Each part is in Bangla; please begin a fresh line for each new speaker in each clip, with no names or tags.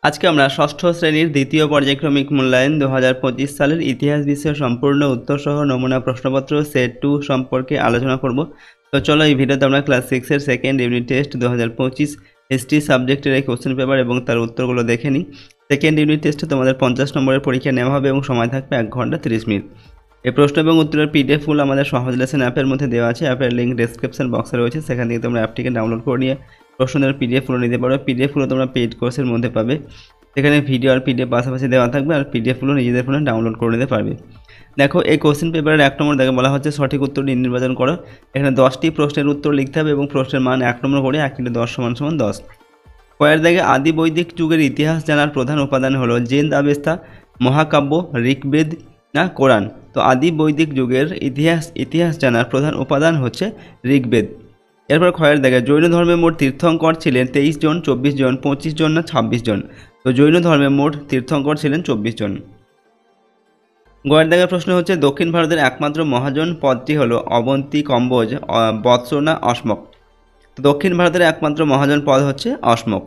আজকে আমরা ষষ্ঠ শ্রেণীর দ্বিতীয় পর্যায়ক্রমিক মূল্যায়ন 2025 সালের ইতিহাস বিষয়ে সম্পূর্ণ উত্তরসহ নমুনা প্রশ্নপত্র সেট 2 সম্পর্কে আলোচনা করব। তো চলো এই ভিডিওতে আমরা ক্লাস 6 এর সেকেন্ড ইউনিট টেস্ট 2025 হিস্ট্রি সাবজেক্টের এই কোশ্চেন পেপার এবং তার উত্তরগুলো দেখে নিই। সেকেন্ড ইউনিট টেস্টে তোমাদের 50 নম্বরের পরীক্ষা নেওয়া হবে এবং সময় থাকবে 1 ঘন্টা 30 মিনিট। এই প্রশ্ন এবং উত্তরের পিডিএফ ফুল আমাদের সহজ লেসন অ্যাপের মধ্যে দেওয়া আছে। অ্যাপের লিঙ্ক ডেসক্রিপশন বক্সে রয়েছে, সেখান থেকে তোমরা অ্যাপটিকে ডাউনলোড করে নিয়ে প্রশ্নের পিডিএফ ফুল নিতে পারো। পিডিএফ ফুল তোমরা পেইড কোর্সের মধ্যে পাবে, সেখানে ভিডিও আর পিডিএফ পাশাপাশি দেওয়া থাকবে, আর পিডিএফগুলো নিজেদের ফোনে ডাউনলোড করে নিতে পারবে। দেখো, এই কোশ্চেন পেপারের 1 নম্বর দেখে বলা হচ্ছে সঠিক উত্তরটি নির্বাচন করো। এখানে 10টি প্রশ্নের উত্তর লিখতে হবে এবং প্রশ্নের মান 1 নম্বর করে 1 × 10 = 10। কয়ের দাগে আদি বৈদিক যুগের ইতিহাস জানার প্রধান উপাদান হলো জিন্দ আবেস্তা, মহাকাব্য, ঋগ্বেদ না কোরআন। তো আদি বৈদিক যুগের ইতিহাস জানার প্রধান উপাদান হচ্ছে ঋগ্বেদ। এরপর ক্ষয়ের দাগে জৈন ধর্মে মোট তীর্থঙ্কর ছিলেন 23 জন, 24 জন, 25 জন না 26 জন। তো জৈন ধর্মে মোট তীর্থঙ্কর ছিলেন 24 জন। গয়ের দাগের প্রশ্ন হচ্ছে দক্ষিণ ভারতের একমাত্র মহাজন পদটি হলো অবন্তী, কম্বোজ, বৎস না অশ্মক। তো দক্ষিণ ভারতের একমাত্র মহাজন পদ হচ্ছে অশ্মক।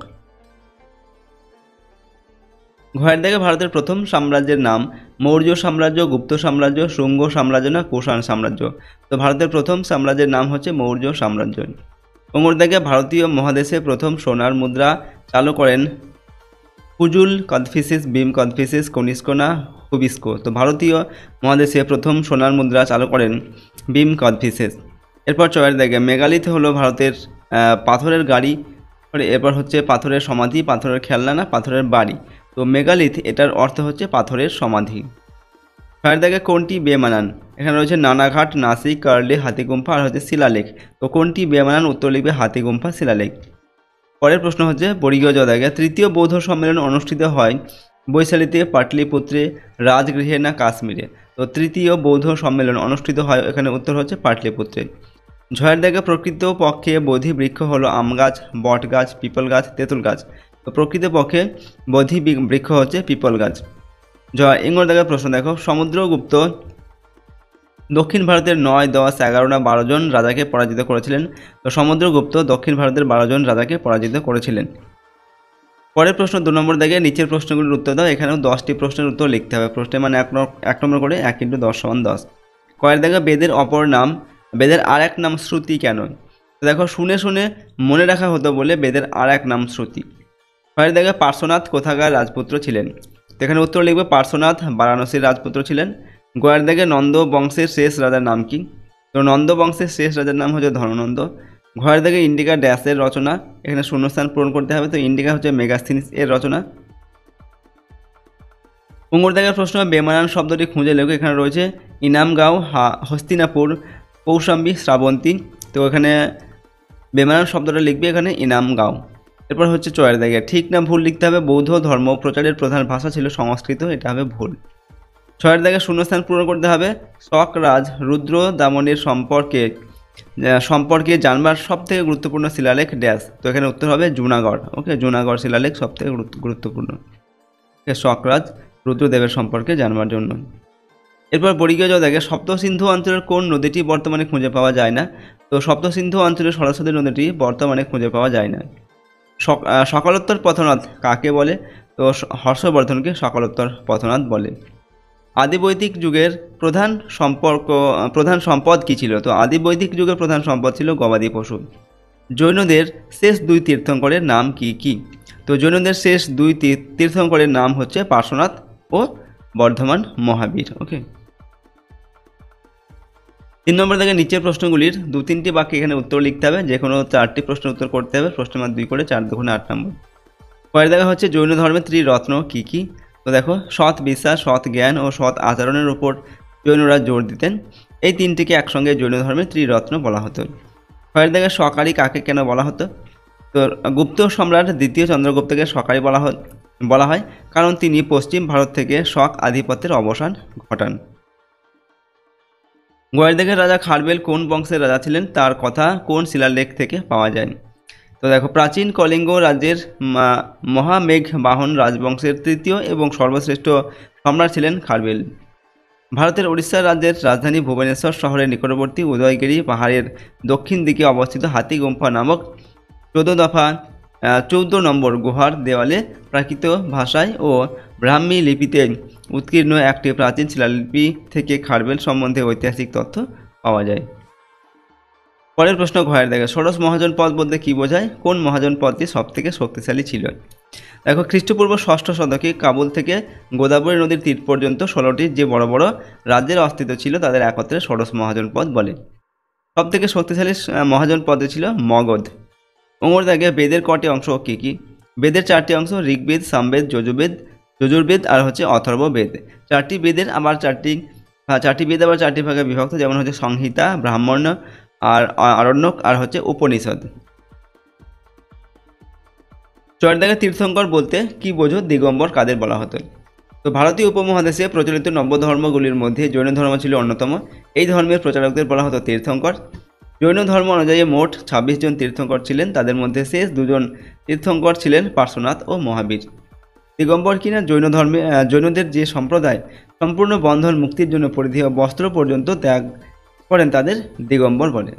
ঘয়ের দাগে ভারতের প্রথম সাম্রাজ্যের নাম মৌর্য সাম্রাজ্য, গুপ্ত সাম্রাজ্য, শুঙ্গ সাম্রাজ্য না কুষাণ সাম্রাজ্য। তো ভারতের প্রথম সাম্রাজ্যের নাম হচ্ছে মৌর্য সাম্রাজ্য। ওঙর দাগে ভারতীয় মহাদেশে প্রথম সোনার মুদ্রা চালু করেন কুজুল, কনফুসিয়াস, ভীম, কনফুসিয়াস, কনিষ্ক না হুবিস্কো। তো ভারতীয় মহাদেশে প্রথম সোনার মুদ্রা চালু করেন ভীম, কনফুসিয়াস। এরপর চয়ের দাগে মেগালিথ হলো ভারতের পাথরের গাড়ি, এরপর হচ্ছে পাথরের সমাধি, পাথরের খেলনা না পাথরের বাড়ি। তো মেগালিথ এটার অর্থ হচ্ছে পাথরের সমাধি। ছয়ের দাগে কোনটি বেমানান? এখানে রয়েছে নানাঘাট, নাসিক, কার্লি, হাতিগুম্ফা আর হচ্ছে শিলালেখ। তো কোনটি বেমানান? উত্তর লিখবে হাতিগুম্ফা, শিলালেখ। পরের প্রশ্ন হচ্ছে বর্গীয় জ দাগে তৃতীয় বৌদ্ধ সম্মেলন অনুষ্ঠিত হয় বৈশালীতে, পাটলিপুত্রে, রাজগৃহে না কাশ্মীরে। তো তৃতীয় বৌদ্ধ সম্মেলন অনুষ্ঠিত হয়, এখানে উত্তর হচ্ছে পাটলিপুত্রে। ঝয়ের দাগে প্রকৃত পক্ষে বোধি বৃক্ষ হলো আম গাছ, বট গাছ, পিপল গাছ, তেঁতুল গাছ। তো প্রকৃত পক্ষে বোধি বৃক্ষ হচ্ছে পিপল গাছ। জয় ইঙ্গর দাগের প্রশ্ন দেখো, সমুদ্রগুপ্ত দক্ষিণ ভারতের 9, 10, 11 না 12 জন রাজাকে পরাজিত করেছিলেন। তো সমুদ্রগুপ্ত দক্ষিণ ভারতের 12 জন রাজাকে পরাজিত করেছিলেন। পরের প্রশ্ন 2 নম্বর দাগে নিচের প্রশ্নগুলির উত্তর দাও। এখানেও 10টি প্রশ্নের উত্তর লিখতে হবে। প্রশ্নের মানে 1 নম্বর করে 1 × 10 = 10। কয়ের দাগে বেদের অপর নাম, বেদের আর এক নাম শ্রুতি কেন? তো দেখো, শুনে শুনে মনে রাখা হতো বলে বেদের আর এক নাম শ্রুতি। কয়ের দাগে পার্শ্বনাথ কোথাকার রাজপুত্র ছিলেন? তো এখানে উত্তর লিখবে পার্শ্বনাথ বারাণসীর রাজপুত্র ছিলেন। গোয়ার দাগে নন্দ বংশের শেষ রাজার নাম কি? তো নন্দ বংশের শেষ রাজার নাম হচ্ছে ধননন্দ। ঘয়ের দাগে ইন্ডিকা ড্যাশের রচনা, এখানে শূন্যস্থান পূরণ করতে হবে। তো ইন্ডিকা হচ্ছে মেগাস্থিনিস এর রচনা। উঙ্গর দাগের প্রশ্ন বেমানান শব্দটি খুঁজে লেখো। এখানে রয়েছে ইনামগাঁও, হস্তিনাপুর, কৌশাম্বী, শ্রাবন্তী। তো এখানে বেমানান শব্দটা লিখবে এখানে ইনামগাঁও। এরপর হচ্ছে চয়ের দাগে ঠিক না ভুল লিখতে হবে। বৌদ্ধ ধর্ম প্রচারের প্রধান ভাষা ছিল সংস্কৃত, এটা হবে ভুল। ছয়ের দাগে শূন্যস্থান পূরণ করতে হবে। শক রাজ রুদ্র দামনের সম্পর্কে জানবার সবথেকে গুরুত্বপূর্ণ শিলালেখ ড্যাশ। তো এখানে উত্তর হবে জুনাগড়। ওকে, জুনাগড় শিলালেখ সবথেকে গুরুত্বপূর্ণ শকরাজ রুদ্রদেবের সম্পর্কে জানবার জন্য। এরপর বর্গীয় জ দাগে সপ্তসিন্ধু অঞ্চলের কোন নদীটি বর্তমানে খুঁজে পাওয়া যায় না? তো সপ্তসিন্ধু অঞ্চলের সরস্বতী নদীটি বর্তমানে খুঁজে পাওয়া যায় না। সকালোত্তর পথনাথ কাকে বলে? তো হর্ষবর্ধনকে সকালোত্তর পথনাথ বলে। আদি বৈদিক যুগের প্রধান সম্পদ কী ছিল? তো আদি বৈদিক যুগের প্রধান সম্পদ ছিল গবাদি পশু। জৈনদের শেষ 2 তীর্থঙ্করের নাম কি কি? তো জৈনদের শেষ 2 তীর্থঙ্করের নাম হচ্ছে পার্শ্বনাথ ও বর্ধমান মহাবীর। ওকে, 3 নম্বর থেকে নিচের প্রশ্নগুলির 2-3টি বাক্যে এখানে উত্তর লিখতে হবে। যে কোনো 4টি প্রশ্নের উত্তর করতে হবে। প্রশ্নের মান 2 করে 4 × 2 = 8 নম্বর। পরে দেখা হচ্ছে জৈন ধর্মের ত্রিরত্ন কি কি? তো দেখো, সৎ বিশ্বাস, সৎ জ্ঞান ও সৎ আচরণের উপর জৈনরা জোর দিতেন। এই 3টিকে একসঙ্গে জৈন ধর্মের ত্রিরত্ন বলা হতো। পরের দিকে সকারি কাকে কেন বলা হতো? তো গুপ্ত সম্রাট 2য় চন্দ্রগুপ্তকে সকারি বলা হয় কারণ তিনি পশ্চিম ভারত থেকে শক আধিপত্যের অবসান ঘটান। গোয়ার দিকের রাজা খারবেল কোন বংশের রাজা ছিলেন? তার কথা কোন শিলালেখ থেকে পাওয়া যায়? তো দেখো, প্রাচীন কলিঙ্গ রাজ্যের মহামেঘবাহন রাজবংশের 3য় এবং সর্বশ্রেষ্ঠ সম্রাট ছিলেন খারবেল। ভারতের উড়িষ্যা রাজ্যের রাজধানী ভুবনেশ্বর শহরের নিকটবর্তী উদয়গিরি পাহাড়ের দক্ষিণ দিকে অবস্থিত হাতিগুম্ফা নামক 14 দফা 14 নম্বর, গুহার দেওয়ালে প্রাকৃত ভাষায় ও ব্রাহ্মী লিপিতে উৎকীর্ণ একটি প্রাচীন শিলালিপি থেকে খারবেল সম্বন্ধে ঐতিহাসিক তথ্য পাওয়া যায়। পরের প্রশ্ন ঘয়ের দেখে, ষোড়শ মহাজন পদ বলতে কী বোঝায়? কোন মহাজন পদটি সবথেকে শক্তিশালী ছিল? দেখো, খ্রিস্টপূর্ব 6ষ্ঠ শতকে কাবুল থেকে গোদাবরী নদীর তীর পর্যন্ত 16টি যে বড় বড় রাজ্যের অস্তিত্ব ছিল তাদের একত্রে ষোড়শ মহাজন পদ বলে। সবথেকে শক্তিশালী মহাজন পদে ছিল মগধ। ওমর দাগে বেদের কটি অংশ কী কী? বেদের 4টি অংশ, ঋগ্বেদ, সামবেদ, যজুর্বেদ আর হচ্ছে অথর্ববেদ। 4টি বেদের আবার 4টি বেদ আবার 4টি ভাগে বিভক্ত, যেমন হচ্ছে সংহিতা, ব্রাহ্মণ আর আরণ্যক আর হচ্ছে উপনিষদ। চয়ের দাগে তীর্থঙ্কর বলতে কি বোঝো? দিগম্বর কাদের বলা হতো? তো ভারতীয় উপমহাদেশে প্রচলিত নব্য ধর্মগুলির মধ্যে জৈন ধর্ম ছিল অন্যতম। এই ধর্মের প্রচারকদের বলা হতো তীর্থঙ্কর। জৈন ধর্ম অনুযায়ী মোট 26 জন তীর্থঙ্কর ছিলেন, তাদের মধ্যে শেষ 2 জন তীর্থঙ্কর ছিলেন পার্শ্বনাথ ও মহাবীর। দিগম্বর কিনা জৈনদের যে সম্প্রদায় সম্পূর্ণ বন্ধন মুক্তির জন্য পরিধেয় বস্ত্র পর্যন্ত ত্যাগ করেন তাদের দিগম্বর বলে।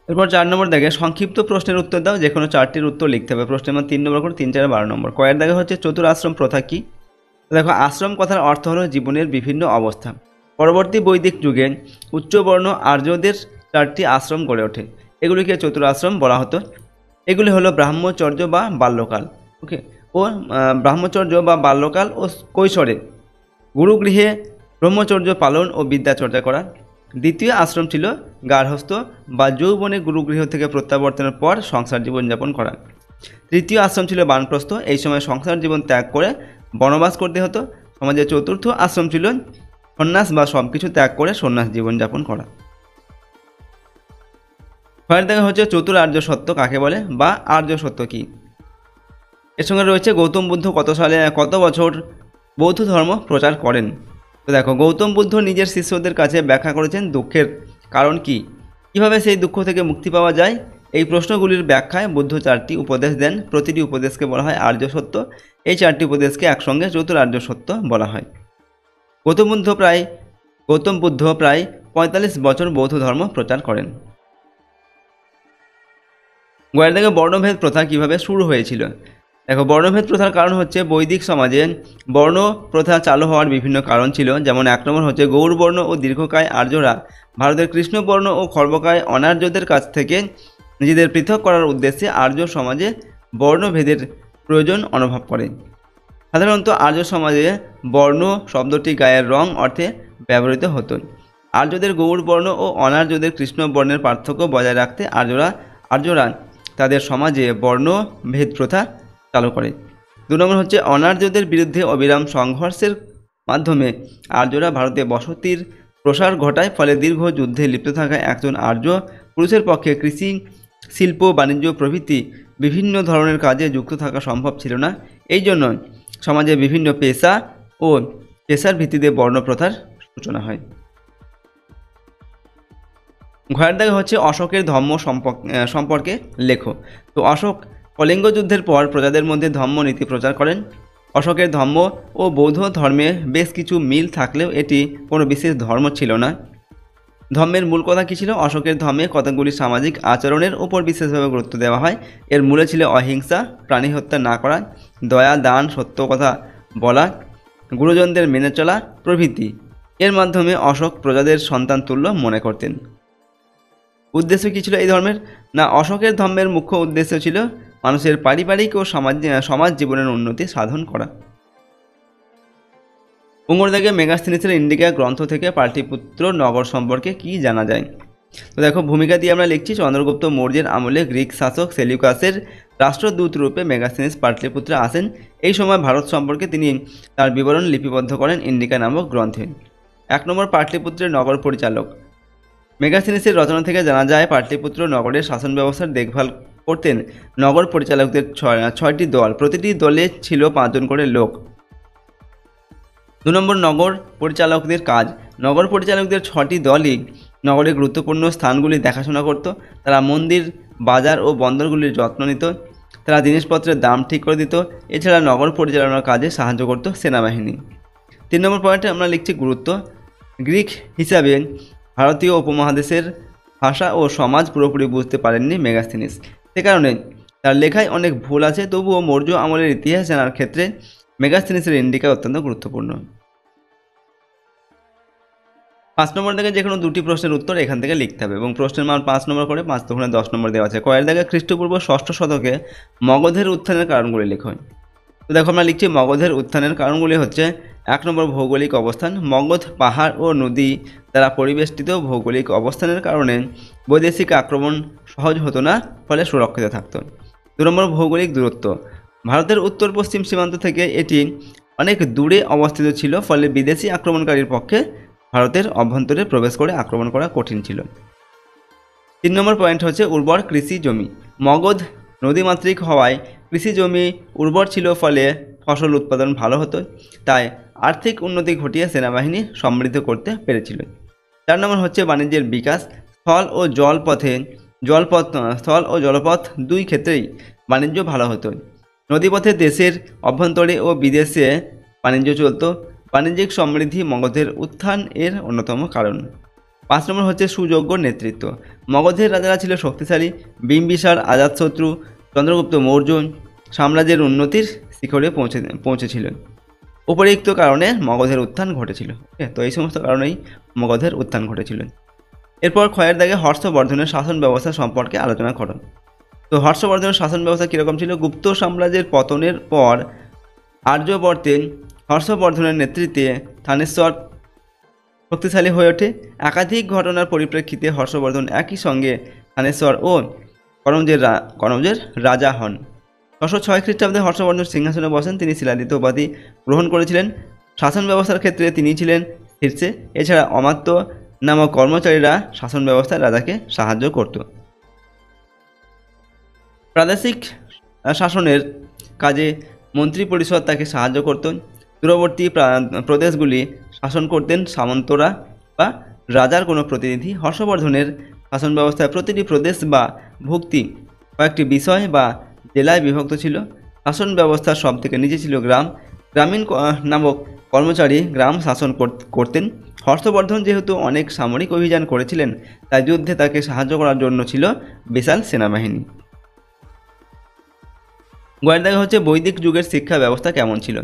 এরপর 4 নম্বর দেখে, সংক্ষিপ্ত প্রশ্নের উত্তর দাও, যে কোনো 4টির উত্তর লিখতে হবে। প্রশ্নের মান 3 নম্বর করে 3, 4, 12 নম্বর। কয়ের দাগে হচ্ছে চতুরাশ্রম প্রথা কি? দেখো, আশ্রম কথার অর্থ হলো জীবনের বিভিন্ন অবস্থা। পরবর্তী বৈদিক যুগে উচ্চবর্ণ আর্যদের 4টি আশ্রম গড়ে ওঠে, এগুলিকে চতুরাশ্রম বলা হতো। এগুলি হলো ব্রাহ্মচর্য বা বাল্যকাল, ব্রাহ্মচর্য বা বাল্যকাল ও কৈশোরে গুরুগৃহে ব্রহ্মচর্য পালন ও বিদ্যাচর্চা করা। দ্বিতীয় আশ্রম ছিল গার্হস্থ্য বা যৌবনে গুরুগৃহ থেকে প্রত্যাবর্তনের পর সংসার জীবনযাপন করা। তৃতীয় আশ্রম ছিল বানপ্রস্থ, এই সময় সংসার জীবন ত্যাগ করে বনবাস করতে হতো। সমাজের চতুর্থ আশ্রম ছিল সন্ন্যাস বা সব কিছু ত্যাগ করে সন্ন্যাস জীবনযাপন করা। ছয়ের দেখা হচ্ছে চতুর আর্য সত্য কাকে বলে বা আর্য সত্য কি? এর সঙ্গে রয়েছে গৌতম বুদ্ধ কত বছর বৌদ্ধ ধর্ম প্রচার করেন? তো দেখো, গৌতম বুদ্ধ নিজের শিষ্যদের কাছে ব্যাখ্যা করেছেন দুঃখের কারণ কি, কিভাবে সেই দুঃখ থেকে মুক্তি পাওয়া যায়। এই প্রশ্নগুলির ব্যাখ্যায় বুদ্ধ 4টি উপদেশ দেন, প্রতিটি উপদেশকে বলা হয় আর্য সত্য। এই 4টি উপদেশকে একসঙ্গে চতুর আর্য সত্য বলা হয়। গৌতম বুদ্ধ প্রায় 45 বছর বৌদ্ধ ধর্ম প্রচার করেন। গোয়ের থেকে বর্ণভেদ প্রথা কিভাবে শুরু হয়েছিল? দেখো, বর্ণভেদ প্রথার কারণ হচ্ছে বৈদিক সমাজে বর্ণ প্রথা চালু হওয়ার বিভিন্ন কারণ ছিল। যেমন 1 নম্বর হচ্ছে গৌড়বর্ণ ও দীর্ঘকায় আর্যরা ভারতের কৃষ্ণবর্ণ ও খর্বকায় অনার্যদের কাছ থেকে নিজেদের পৃথক করার উদ্দেশ্যে আর্য সমাজে বর্ণভেদের প্রয়োজন অনুভব করে। সাধারণত আর্য সমাজে বর্ণ শব্দটি গায়ের রং অর্থে ব্যবহৃত হতো। আর্যদের গৌড়বর্ণ ও অনার্যদের কৃষ্ণবর্ণের পার্থক্য বজায় রাখতে আর্যরা তাদের সমাজে বর্ণভেদ প্রথা চালু করে। 2 নম্বর হচ্ছে অনার্যদের বিরুদ্ধে অবিরাম সংঘর্ষের মাধ্যমে আর্যরা ভারতে বসতির প্রসার ঘটায়। ফলে দীর্ঘ যুদ্ধে লিপ্ত থাকা একজন আর্য পুরুষের পক্ষে কৃষি, শিল্প, বাণিজ্য প্রভৃতি বিভিন্ন ধরনের কাজে যুক্ত থাকা সম্ভব ছিল না। এই জন্য সমাজে বিভিন্ন পেশা ও পেশার ভিত্তিতে বর্ণপ্রথার সূচনা হয়। ঘয়ের দাগে হচ্ছে অশোকের ধর্ম সম্পর্কে লেখো। তো অশোক কলিঙ্গ যুদ্ধের পর প্রজাদের মধ্যে ধর্ম নীতি প্রচার করেন। অশোকের ধর্ম ও বৌদ্ধ ধর্মে বেশ কিছু মিল থাকলেও এটি কোনো বিশেষ ধর্ম ছিল না। ধর্মের মূল কথা কী ছিল? অশোকের ধর্মে কতগুলি সামাজিক আচরণের উপর বিশেষভাবে গুরুত্ব দেওয়া হয়। এর মূলে ছিল অহিংসা, প্রাণী হত্যা না করা, দয়া, দান, সত্য কথা বলা, গুরুজনদের মেনে চলা প্রভৃতি। এর মাধ্যমে অশোক প্রজাদের সন্তান তুল্য মনে করতেন। উদ্দেশ্য কী ছিল এই ধর্মের? না, অশোকের ধর্মের মুখ্য উদ্দেশ্য ছিল মানুষের পারিবারিক ও সমাজ জীবনের উন্নতি সাধন করা। উঙ্গরদাগে মেগাস্থিনিসের ইন্ডিকা গ্রন্থ থেকে পাটলিপুত্র নগর সম্পর্কে কি জানা যায়? তো দেখো, ভূমিকা দিয়ে আমরা লিখছি, চন্দ্রগুপ্ত মৌর্যের আমলে গ্রিক শাসক সেলিউকাসের রাষ্ট্রদূত রূপে মেগাস্থিনিস পাটলিপুত্রে আসেন। এই সময় ভারত সম্পর্কে তিনি তার বিবরণ লিপিবদ্ধ করেন ইন্ডিকা নামক গ্রন্থে। 1 নম্বর পাটলিপুত্রের নগর পরিচালক। মেগাস্থিনিসের রচনা থেকে জানা যায় পাটলিপুত্র নগরের শাসন ব্যবস্থার দেখভাল করতেন নগর পরিচালকদের 6টি দল, প্রতিটি দলে ছিল 5 জন করে লোক। 2 নম্বর নগর পরিচালকদের কাজ। নগর পরিচালকদের 6টি দলই নগরের গুরুত্বপূর্ণ স্থানগুলি দেখাশোনা করত। তারা মন্দির, বাজার ও বন্দরগুলির যত্ন নিত। তারা জিনিসপত্রের দাম ঠিক করে দিত। এছাড়া নগর পরিচালনার কাজে সাহায্য করত সেনাবাহিনী। 3 নম্বর পয়েন্টে আমরা লিখছি গুরুত্ব। গ্রিক হিসাবে ভারতীয় ভাষা ও সমাজ পুরোপুরি বুঝতে পারেননি মেগাস্থিনিস। সে কারণে তার লেখায় অনেক ভুল আছে, তবুও মৌর্য আমলের ইতিহাস জানার ক্ষেত্রে মেগাস্থিনিসের ইন্ডিকা অত্যন্ত গুরুত্বপূর্ণ। 5 নম্বর থেকে যে কোনো দুটি প্রশ্নের উত্তর এখান থেকে লিখতে হবে এবং প্রশ্নের মান 5 নম্বর করে, 5 দুগুণে 10 নম্বর দেওয়া আছে। কয়ের দাগে খ্রিস্টপূর্ব 6ষ্ঠ শতকে মগধের উত্থানের কারণগুলি লিখুন। তো দেখো আমরা লিখছি মগধের উত্থানের কারণগুলি হচ্ছে 1 নম্বর ভৌগোলিক অবস্থান। মগধ পাহাড় ও নদী দ্বারা পরিবেষ্টিত ভৌগোলিক অবস্থানের কারণে বৈদেশিক আক্রমণ সহজ হতো না, ফলে সুরক্ষিত থাকত। 2 নম্বর ভৌগোলিক দূরত্ব। ভারতের উত্তর পশ্চিম সীমান্ত থেকে এটি অনেক দূরে অবস্থিত ছিল, ফলে বিদেশি আক্রমণকারীর পক্ষে ভারতের অভ্যন্তরে প্রবেশ করে আক্রমণ করা কঠিন ছিল। 3 নম্বর পয়েন্ট হচ্ছে উর্বর কৃষি জমি। মগধ নদীমাতৃক হওয়ায় কৃষি জমি উর্বর ছিল, ফলে ফসল উৎপাদন ভালো হতো, তাই আর্থিক উন্নতি ঘটিয়ে সেনাবাহিনী সমৃদ্ধ করতে পেরেছিল। 4 নম্বর হচ্ছে বাণিজ্যের বিকাশ। স্থল ও জলপথ দুই ক্ষেত্রেই বাণিজ্য ভালো হতো। নদীপথে দেশের অভ্যন্তরে ও বিদেশে বাণিজ্য চলত। বাণিজ্যিক সমৃদ্ধি মগধের উত্থান এর অন্যতম কারণ। 5 নম্বর হচ্ছে সুযোগ্য নেতৃত্ব। মগধের রাজারা ছিল শক্তিশালী। বিম্বিসার, অজাতশত্রু, চন্দ্রগুপ্ত মৌর্য সাম্রাজ্যের উন্নতির শিখরে পৌঁছেছিলেন। উপরিউক্ত কারণে মগধের উত্থান ঘটেছিল। তো এই সমস্ত কারণেই মগধের উত্থান ঘটেছিল। এরপর ক্ষয়ের দাগে হর্ষবর্ধনের শাসন ব্যবস্থা সম্পর্কে আলোচনা করুন। তো হর্ষবর্ধনের শাসন ব্যবস্থা কীরকম ছিল? গুপ্ত সাম্রাজ্যের পতনের পর আর্যবর্তে হর্ষবর্ধনের নেতৃত্বে থানেশ্বর শক্তিশালী হয়ে ওঠে। একাধিক ঘটনার পরিপ্রেক্ষিতে হর্ষবর্ধন একই সঙ্গে থানেশ্বর ও কনৌজের রাজা হন। 606 খ্রিস্টাব্দে হর্ষবর্ধন সিংহাসনে বসেন। তিনি শিলাদিত্য উপাধি গ্রহণ করেছিলেন। শাসন ব্যবস্থার ক্ষেত্রে তিনি ছিলেন শীর্ষে। এছাড়া অমাত্য নামক কর্মচারীরা শাসন ব্যবস্থায় রাজাকে সাহায্য করত। প্রাদেশিক শাসনের কাজে মন্ত্রী পরিষদ তাকে সাহায্য করত। দূরবর্তী প্রদেশগুলি শাসন করতেন সামন্তরা বা রাজার কোনো প্রতিনিধি। হর্ষবর্ধনের শাসন ব্যবস্থায় প্রতিটি প্রদেশ বা ভুক্তি কয়েকটি বিষয় বা জেলায় বিভক্ত ছিল। শাসন ব্যবস্থার সব থেকে নিচে ছিল গ্রামীণ নামক কর্মচারী গ্রাম শাসন করতেন। হর্ষবর্ধন যেহেতু অনেক সামরিক অভিযান করেছিলেন, তাই যুদ্ধে তাকে সাহায্য করার জন্য ছিল বিশাল সেনাবাহিনী। গয়ের দাগে হচ্ছে বৈদিক যুগের শিক্ষা ব্যবস্থা কেমন ছিল।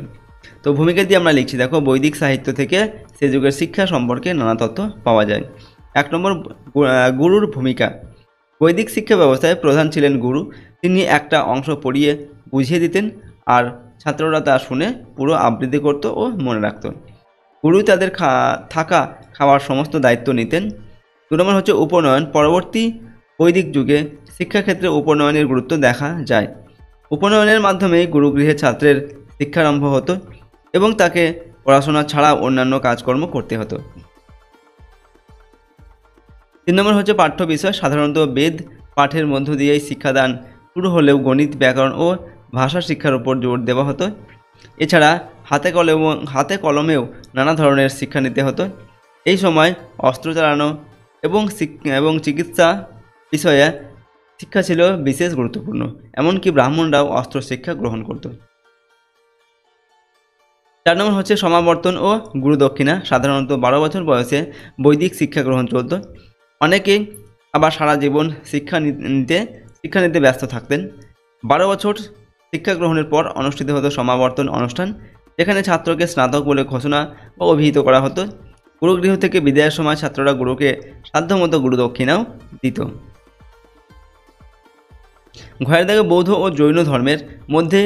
তো ভূমিকা দিয়ে আমরা লিখছি, দেখো বৈদিক সাহিত্য থেকে সে যুগের শিক্ষা সম্পর্কে নানা তথ্য পাওয়া যায়। 1 নম্বর গুরুর ভূমিকা। বৈদিক শিক্ষা ব্যবস্থায় প্রধান ছিলেন গুরু। তিনি একটা অংশ পড়িয়ে বুঝিয়ে দিতেন আর ছাত্ররা তা শুনে পুরো আবৃত্তি করত ও মনে রাখত। গুরুই তাদের খাওয়ার সমস্ত দায়িত্ব নিতেন। 2 নম্বর হচ্ছে উপনয়ন। পরবর্তী বৈদিক যুগে শিক্ষাক্ষেত্রে উপনয়নের গুরুত্ব দেখা যায়। উপনয়নের মাধ্যমে গুরুগৃহে ছাত্রের শিক্ষারম্ভ হতো এবং তাকে পড়াশোনা ছাড়া অন্যান্য কাজকর্ম করতে হতো। 3 নম্বর হচ্ছে পাঠ্য বিষয়। সাধারণত বেদ পাঠের মধ্য দিয়েই শিক্ষাদান শুরু হলেও গণিত, ব্যাকরণ ও ভাষা শিক্ষার উপর জোর দেওয়া হতো। এছাড়া হাতে কলমেও নানা ধরনের শিক্ষা নিতে হতো। এই সময় অস্ত্র চালানো এবং চিকিৎসা বিষয়ে শিক্ষা ছিল বিশেষ গুরুত্বপূর্ণ। এমনকি ব্রাহ্মণরাও অস্ত্র শিক্ষা গ্রহণ করত। 4 নম্বর হচ্ছে সমাবর্তন ও গুরুদক্ষিণা। সাধারণত 12 বছর বয়সে বৈদিক শিক্ষা গ্রহণ চলত। অনেকেই আবার সারা জীবন শিক্ষা নিতে ব্যস্ত থাকতেন। 12 বছর শিক্ষা গ্রহণের পর অনুষ্ঠিত হতো সমাবর্তন অনুষ্ঠান, যেখানে ছাত্রকে স্নাতক বলে ঘোষণা ও অভিহিত করা হতো। গুরুগৃহ থেকে বিদায়ের সময় ছাত্ররা গুরুকে সাধ্যমতো গুরুদক্ষিণাও দিত। ঘয়ের দাগে বৌদ্ধ ও জৈন ধর্মের মধ্যে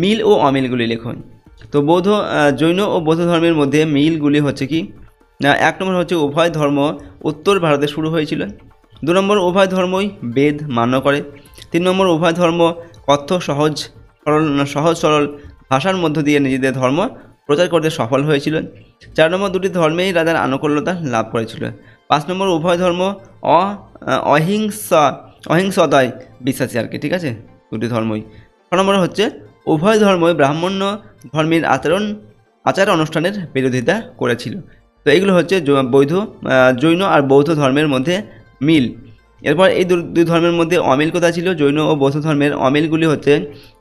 মিল ও অমিলগুলি লিখুন। তো জৈন ও বৌদ্ধ ধর্মের মধ্যে মিলগুলি হচ্ছে কি না, 1 নম্বর হচ্ছে উভয় ধর্ম উত্তর ভারতে শুরু হয়েছিল। 2 নম্বর উভয় ধর্মই বেদ মান্য করে। 3 নম্বর উভয় ধর্ম কথ্য সহজ সরল ভাষার মধ্য দিয়ে নিজেদের ধর্ম প্রচার করতে সফল হয়েছিল। 4 নম্বর দুটি ধর্মেই রাজার আনুকূল্যতা লাভ করেছিল। 5 নম্বর উভয় ধর্ম অহিংসতায় বিশ্বাসী আর কি, ঠিক আছে, দুটি ধর্মই। 6 নম্বর হচ্ছে উভয় ধর্মই ব্রাহ্মণ্য ধর্মের আচার অনুষ্ঠানের বিরোধিতা করেছিল। তো এইগুলো হচ্ছে জৈন আর বৌদ্ধ ধর্মের মধ্যে মিল। এরপর এই দুই ধর্মের মধ্যে অমিল কোথায় ছিল? জৈন ও বৌদ্ধ ধর্মের অমিলগুলি হচ্ছে,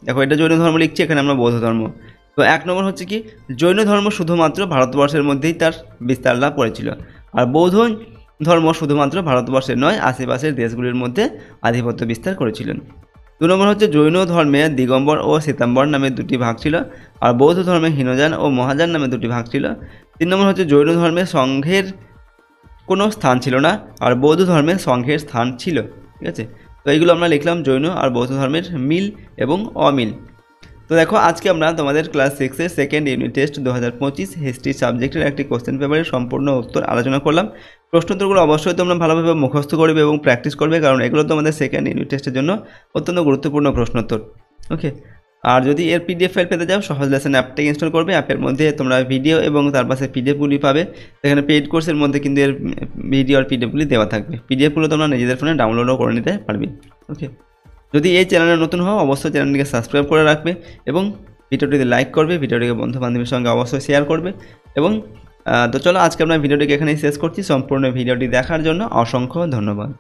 দেখো এটা জৈন ধর্ম লিখছি, এখানে আমরা বৌদ্ধ ধর্ম। তো 1 নম্বর হচ্ছে কি, জৈন ধর্ম শুধুমাত্র ভারতবর্ষের মধ্যেই তার বিস্তার লাভ করেছিল, আর বৌদ্ধ ধর্ম শুধুমাত্র ভারতবর্ষের নয়, আশেপাশের দেশগুলির মধ্যে আধিপত্য বিস্তার করেছিলেন। 2 নম্বর হচ্ছে জৈন ধর্মে দিগম্বর ও শ্বেতাম্বর নামে 2টি ভাগ ছিল, আর বৌদ্ধ ধর্মে হীনযান ও মহাযান নামে 2টি ভাগ ছিল। 3 নম্বর হচ্ছে জৈন ধর্মে সংঘের কোনো স্থান ছিল না, আর বৌদ্ধ ধর্মে সংঘের স্থান ছিল। ঠিক আছে, তো এইগুলো আমরা লিখলাম জৈন আর বৌদ্ধ ধর্মের মিল এবং অমিল। তো দেখো, আজকে আমরা তোমাদের ক্লাস 6-এর সেকেন্ড ইউনিট টেস্ট 2025 হিস্ট্রি সাবজেক্টের একটি কোশ্চেন পেপারের সম্পূর্ণ উত্তর আলোচনা করলাম। প্রশ্নোত্তরগুলো অবশ্যই তোমরা ভালোভাবে মুখস্থ করবে এবং প্র্যাকটিস করবে, কারণ এগুলো তোমাদের সেকেন্ড ইউনিট টেস্টের জন্য অত্যন্ত গুরুত্বপূর্ণ প্রশ্নোত্তর। ওকে, আর যদি এর পিডিএফ ফাইল পেতে যাও, সহজ লেসন অ্যাপটাকে ইনস্টল করবে। অ্যাপের মধ্যে তোমরা ভিডিও এবং তার পাশে পিডিএফগুলি পাবে। সেখানে পেইড কোর্সের মধ্যে কিন্তু এর ভিডিও আর পিডিএফগুলি দেওয়া থাকবে। পিডিএফগুলো তোমরা নিজেদের ফোনে ডাউনলোডও করে নিতে পারবে। ওকে, যদি এই চ্যানেলে নতুন হও, অবশ্যই চ্যানেলটিকে সাবস্ক্রাইব করে রাখবে এবং ভিডিওটিতে লাইক করবে, ভিডিওটিকে বন্ধু বান্ধবের সঙ্গে অবশ্যই শেয়ার করবে। এবং তো চলো, আজকে আমরা ভিডিওটিকে এখানেই শেষ করছি। সম্পূর্ণ ভিডিওটি দেখার জন্য অসংখ্য ধন্যবাদ।